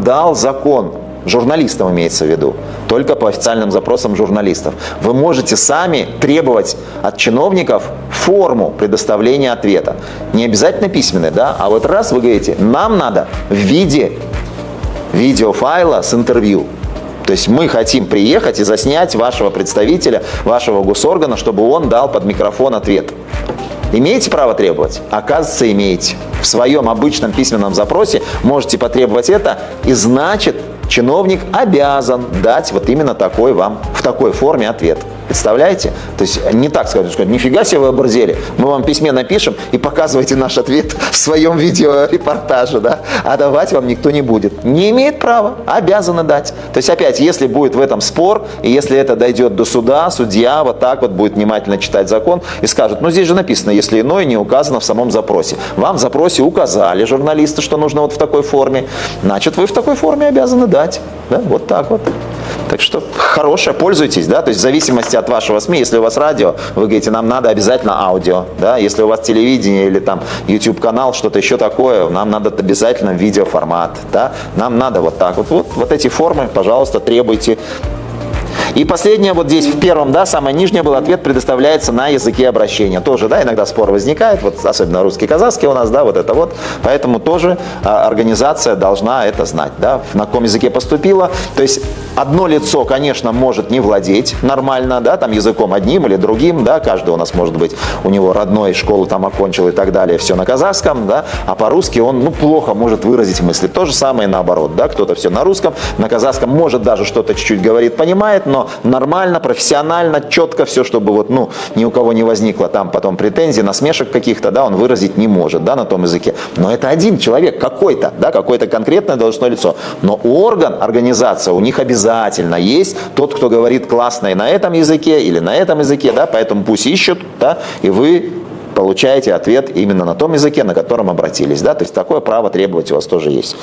вам дал закон, журналистам имеется в виду, только по официальным запросам журналистов. Вы можете сами требовать от чиновников форму предоставления ответа. Не обязательно письменный, да, а вот раз вы говорите, нам надо в виде видеофайла с интервью. То есть мы хотим приехать и заснять вашего представителя, вашего госоргана, чтобы он дал под микрофон ответ. Имеете право требовать? Оказывается, имеете. В своем обычном письменном запросе можете потребовать это, и значит, чиновник обязан дать вот именно такой вам, в такой форме ответ. Представляете? То есть не так сказать, что нифига себе вы оборзели, мы вам в письме напишем и показывайте наш ответ в своем видеорепортаже, да? А давать вам никто не будет. Не имеет права, обязаны дать. То есть опять, если будет в этом спор, и если это дойдет до суда, судья вот так вот будет внимательно читать закон и скажет, ну здесь же написано, если иное не указано в самом запросе. Вам в запросе указали журналисты, что нужно вот в такой форме, значит вы в такой форме обязаны дать. Да? Вот так вот. Так что хорошее, пользуйтесь, да, то есть в зависимости от вашего СМИ, если у вас радио, вы говорите, нам надо обязательно аудио, да, если у вас телевидение или там YouTube-канал, что-то еще такое, нам надо обязательно видеоформат, да, нам надо вот так вот, вот эти формы, пожалуйста, требуйте. И последнее, вот здесь в первом, да, самое нижнее был ответ предоставляется на языке обращения. Тоже, да, иногда спор возникает, вот особенно русский, казахский у нас, да, вот это вот. Поэтому тоже организация должна это знать, да, на каком языке поступила. То есть одно лицо, конечно, может не владеть нормально, да, там языком одним или другим, да, каждый у нас может быть, у него родной, школу там окончил и так далее, все на казахском, да, а по-русски он, ну, плохо может выразить мысли. То же самое наоборот, да, кто-то все на русском, на казахском, может даже что-то чуть-чуть говорит, понимает, но нормально, профессионально, четко все, чтобы вот, ну, ни у кого не возникло там потом претензий, насмешек каких-то, да, он выразить не может, да, на том языке. Но это один человек какой-то, да, какое-то конкретное должностное лицо. Но орган, организация у них обязательно есть тот, кто говорит классно и на этом языке или на этом языке, да, поэтому пусть ищут, да, и вы получаете ответ именно на том языке, на котором обратились, да, то есть такое право требовать у вас тоже есть.